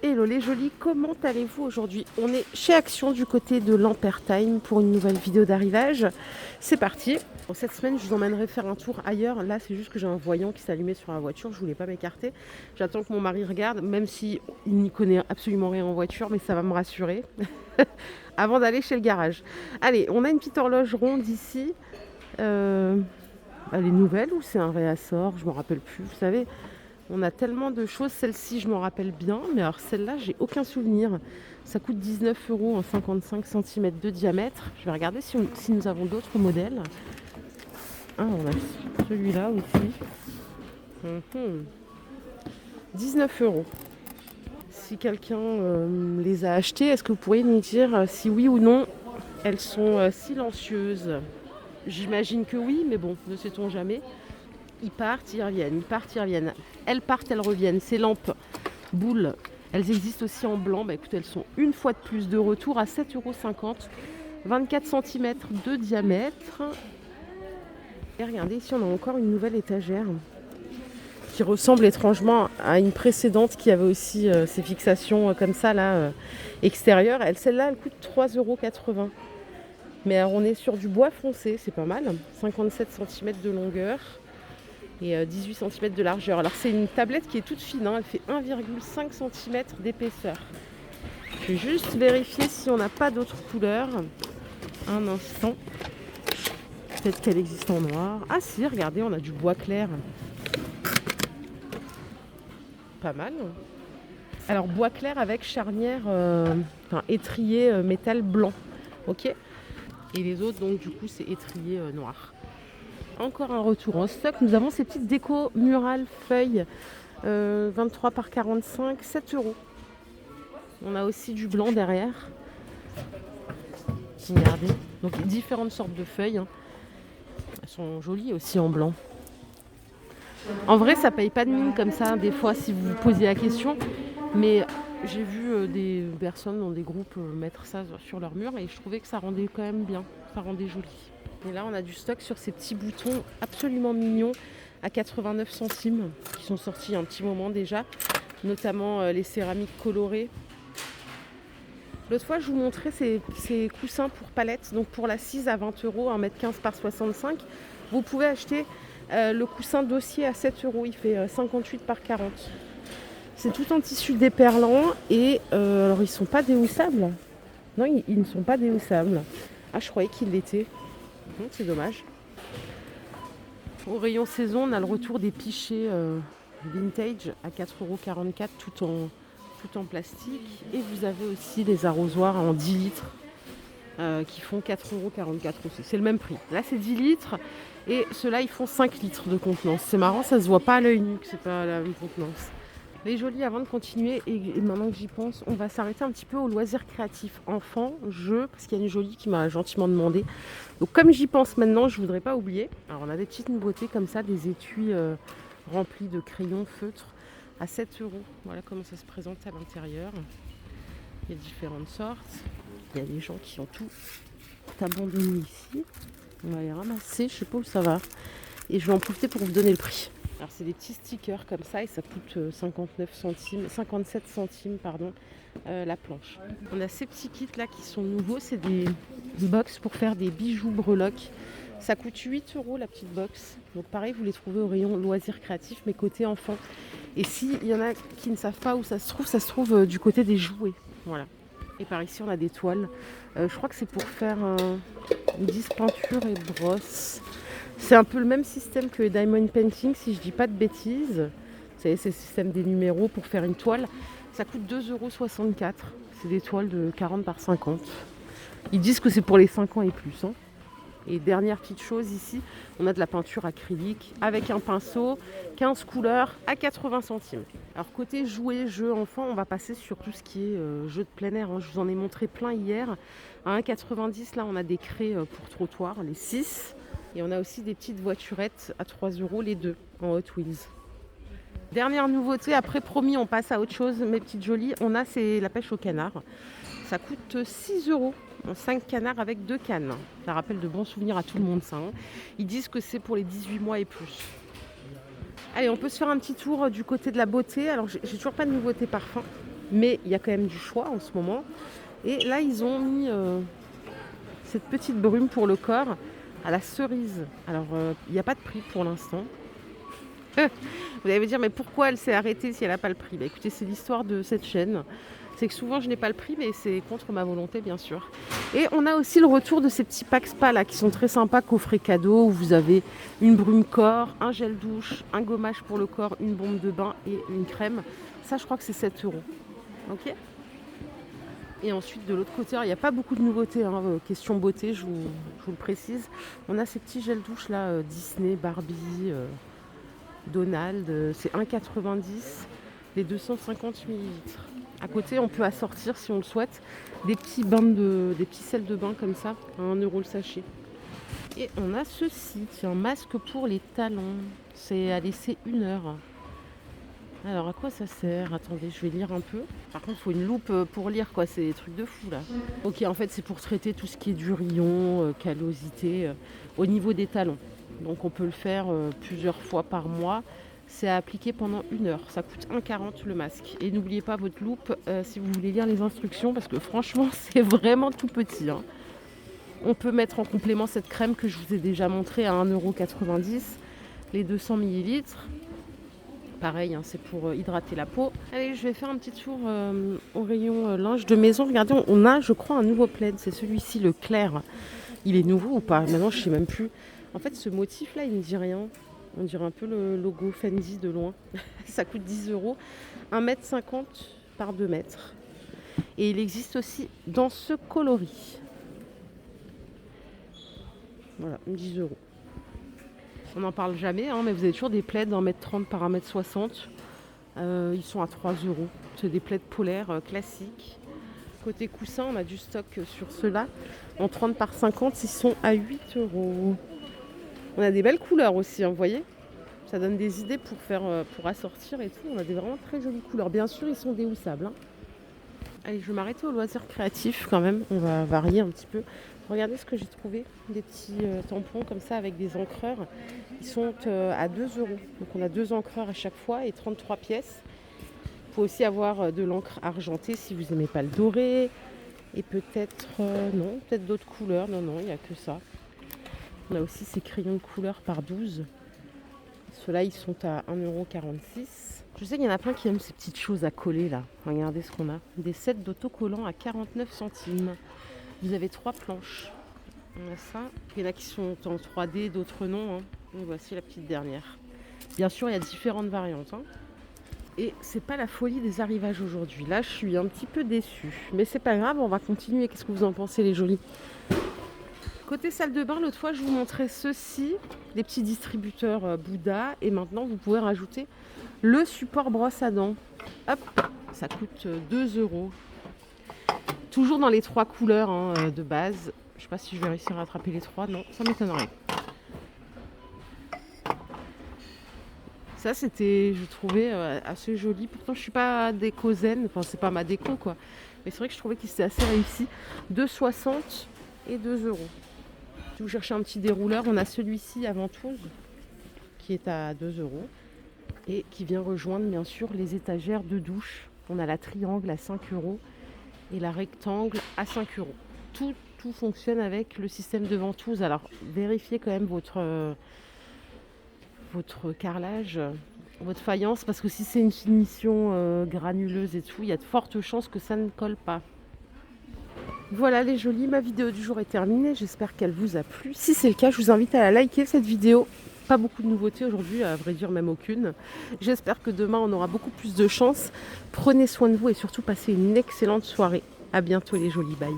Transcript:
Hello les jolis, comment allez-vous aujourd'hui? On est chez Action du côté de l'Ampertime pour une nouvelle vidéo d'arrivage. C'est parti. Bon, cette semaine, je vous emmènerai faire un tour ailleurs. Là, c'est juste que j'ai un voyant qui s'allumait sur la voiture. Je voulais pas m'écarter. J'attends que mon mari regarde, même si il n'y connaît absolument rien en voiture, mais ça va me rassurer avant d'aller chez le garage. Allez, on a une petite horloge ronde ici. Elle est nouvelle ou c'est un réassort? Je me rappelle plus. Vous savez. On a tellement de choses. Celle-ci, je m'en rappelle bien. Mais alors celle-là, j'ai aucun souvenir. Ça coûte 19 € en 55 cm de diamètre. Je vais regarder si nous avons d'autres modèles. Ah, on a celui-là aussi. 19 €. Si quelqu'un les a achetés, est-ce que vous pourriez nous dire si oui ou non elles sont silencieuses? J'imagine que oui, mais bon, ne sait-on jamais. Ils partent, ils reviennent, ils partent, ils reviennent. Elles partent, elles reviennent. Ces lampes boules, elles existent aussi en blanc. Bah écoutez, elles sont une fois de plus de retour à 7,50 €, 24 cm de diamètre. Et regardez, ici on a encore une nouvelle étagère qui ressemble étrangement à une précédente qui avait aussi ces fixations comme ça là extérieures. Celle-là, elle coûte 3,80 €. Mais alors, on est sur du bois foncé, c'est pas mal. 57 cm de longueur. Et 18 cm de largeur. Alors c'est une tablette qui est toute fine, hein. Elle fait 1,5 cm d'épaisseur. Je vais juste vérifier si on n'a pas d'autres couleurs. Un instant. Peut-être qu'elle existe en noir. Ah si, regardez, on a du bois clair. Pas mal. Alors bois clair avec charnière, étrier métal blanc. Ok. Et les autres, donc du coup, c'est étrier noir. Encore un retour en stock. Nous avons ces petites décos murales feuilles 23 par 45, 7 €. On a aussi du blanc derrière. Regardez. Donc différentes sortes de feuilles. Hein. Elles sont jolies aussi en blanc. En vrai, ça paye pas de mine comme ça, des fois, si vous vous posiez la question. Mais j'ai vu des personnes dans des groupes mettre ça sur leur mur et je trouvais que ça rendait quand même bien. Ça rendait joli. Et là, on a du stock sur ces petits boutons absolument mignons à 89 centimes qui sont sortis il y a un petit moment déjà, notamment les céramiques colorées. L'autre fois, je vous montrais ces coussins pour palettes, donc pour l'assise à 20 €, 1,15 m par 65. Vous pouvez acheter le coussin dossier à 7 €, il fait 58 par 40. C'est tout en tissu déperlant et alors ils ne sont pas déhoussables. Non, ils ne sont pas déhoussables. Ah, je croyais qu'ils l'étaient. C'est dommage. Au rayon saison, on a le retour des pichets vintage à 4,44 € tout en plastique. Et vous avez aussi des arrosoirs en 10 litres qui font 4,44 € aussi. C'est le même prix. Là, c'est 10 litres et ceux-là, ils font 5 litres de contenance. C'est marrant, ça se voit pas à l'œil nu que c'est pas la même contenance. Les jolis, avant de continuer, et maintenant que j'y pense, on va s'arrêter un petit peu aux loisirs créatifs enfants, jeux, parce qu'il y a une jolie qui m'a gentiment demandé. Donc comme j'y pense maintenant, je ne voudrais pas oublier. Alors on a des petites nouveautés comme ça, des étuis remplis de crayons feutres à 7 €. Voilà comment ça se présente à l'intérieur. Il y a différentes sortes. Il y a des gens qui ont tout abandonné ici. On va les ramasser, je ne sais pas où ça va. Et je vais en profiter pour vous donner le prix. Alors c'est des petits stickers comme ça et ça coûte 57 centimes la planche. On a ces petits kits là qui sont nouveaux, c'est des box pour faire des bijoux breloques. Ça coûte 8 € la petite box. Donc pareil, vous les trouvez au rayon loisirs créatifs mais côté enfant. Et s'il y en a qui ne savent pas où ça se trouve du côté des jouets. Voilà. Et par ici on a des toiles. Je crois que c'est pour faire 10 peintures et brosses. C'est un peu le même système que Diamond Painting, si je dis pas de bêtises. Vous savez, c'est le système des numéros pour faire une toile. Ça coûte 2,64 €. C'est des toiles de 40 par 50. Ils disent que c'est pour les 5 ans et plus. Hein. Et dernière petite chose ici, on a de la peinture acrylique avec un pinceau, 15 couleurs à 80 centimes. Alors côté jouets, jeux enfants, on va passer sur tout ce qui est jeux de plein air. Hein. Je vous en ai montré plein hier. À 1,90 €, là on a des craies pour trottoir, les 6. Et on a aussi des petites voiturettes à 3 € les deux en Hot Wheels. Dernière nouveauté, après promis on passe à autre chose, mes petites jolies, c'est la pêche au canard. Ça coûte 6 €, 5 canards avec 2 cannes. Ça rappelle de bons souvenirs à tout le monde ça. Hein. Ils disent que c'est pour les 18 mois et plus. Allez, on peut se faire un petit tour du côté de la beauté. Alors j'ai toujours pas de nouveauté parfum. Mais il y a quand même du choix en ce moment. Et là, ils ont mis cette petite brume pour le corps à la cerise. Alors, il n'y a pas de prix pour l'instant. Vous allez me dire, mais pourquoi elle s'est arrêtée si elle n'a pas le prix? Bah, écoutez, c'est l'histoire de cette chaîne. C'est que souvent, je n'ai pas le prix, mais c'est contre ma volonté, bien sûr. Et on a aussi le retour de ces petits packs spa là, qui sont très sympas, coffret cadeau, où vous avez une brume corps, un gel douche, un gommage pour le corps, une bombe de bain et une crème. Ça, je crois que c'est 7 €. Ok. Et ensuite, de l'autre côté, il n'y a pas beaucoup de nouveautés, hein, question beauté, je vous le précise. On a ces petits gels douche là, Disney, Barbie, Donald, c'est 1,90 €, les 250 millilitres. À côté, on peut assortir, si on le souhaite, des petits sels de bain comme ça, à 1 € le sachet. Et on a ceci, c'est un masque pour les talons. C'est à laisser 1 heure. Alors, à quoi ça sert? Attendez, je vais lire un peu. Par contre, il faut une loupe pour lire, quoi. C'est des trucs de fou, là. Ok, en fait, c'est pour traiter tout ce qui est durillon, callosité, au niveau des talons. Donc, on peut le faire plusieurs fois par mois. C'est à appliquer pendant 1 heure. Ça coûte 1,40 € le masque. Et n'oubliez pas votre loupe si vous voulez lire les instructions, parce que franchement, c'est vraiment tout petit, hein. On peut mettre en complément cette crème que je vous ai déjà montrée à 1,90 €, les 200 millilitres. Pareil, hein, c'est pour hydrater la peau. Allez, je vais faire un petit tour au rayon linge de maison. Regardez, on a, je crois, un nouveau plaid. C'est celui-ci, le clair. Il est nouveau ou pas? Maintenant, je ne sais même plus. En fait, ce motif-là, il ne me dit rien. On dirait un peu le logo Fendi de loin. Ça coûte 10 €. 1,50 m par 2 mètres. Et il existe aussi dans ce coloris. Voilà, 10 €. On n'en parle jamais, hein, mais vous avez toujours des plaids d'1,30 m par 1,60 m. Ils sont à 3 €. C'est des plaids polaires classiques. Côté coussin, on a du stock sur ceux-là. En 30 par 50, ils sont à 8 €. On a des belles couleurs aussi, hein, vous voyez. Ça donne des idées pour assortir et tout. On a des vraiment très jolies couleurs. Bien sûr, ils sont déhoussables, hein. Allez, je vais m'arrêter au loisir créatif quand même. On va varier un petit peu. Regardez ce que j'ai trouvé. Des petits tampons comme ça avec des encreurs. Ils sont à 2 €. Donc on a 2 encreurs à chaque fois et 33 pièces. Il faut aussi avoir de l'encre argentée si vous n'aimez pas le doré. Et peut-être, non, peut-être d'autres couleurs. Non, il n'y a que ça. On a aussi ces crayons de couleur par 12. Ceux-là, ils sont à 1,46 €. Je sais qu'il y en a plein qui aiment ces petites choses à coller là. Regardez ce qu'on a. Des sets d'autocollants à 49 centimes. Vous avez 3 planches. On a ça. Il y en a qui sont en 3D, d'autres non, hein. Donc voici la petite dernière. Bien sûr, il y a différentes variantes, hein. Et c'est pas la folie des arrivages aujourd'hui. Là, je suis un petit peu déçue. Mais c'est pas grave, on va continuer. Qu'est-ce que vous en pensez, les jolis? Côté salle de bain, l'autre fois, je vous montrais ceci, des petits distributeurs Bouddha. Et maintenant, vous pouvez rajouter le support brosse à dents. Hop, ça coûte 2 €. Toujours dans les 3 couleurs, hein, de base. Je sais pas si je vais réussir à attraper les 3. Non, ça m'étonnerait. Ça, c'était, je trouvais, assez joli. Pourtant, je suis pas déco zen. Enfin, c'est pas ma déco, quoi. Mais c'est vrai que je trouvais qu'il était assez réussi. 2,60 et 2 €. Si vous cherchez un petit dérouleur, on a celui-ci à ventouse qui est à 2 € et qui vient rejoindre bien sûr les étagères de douche. On a la triangle à 5 € et la rectangle à 5 €. Tout fonctionne avec le système de ventouse. Alors vérifiez quand même votre carrelage, votre faïence, parce que si c'est une finition granuleuse et tout, il y a de fortes chances que ça ne colle pas. Voilà les jolis, ma vidéo du jour est terminée, j'espère qu'elle vous a plu. Si c'est le cas, je vous invite à la liker cette vidéo. Pas beaucoup de nouveautés aujourd'hui, à vrai dire même aucune. J'espère que demain on aura beaucoup plus de chance. Prenez soin de vous et surtout passez une excellente soirée. À bientôt les jolis, bye.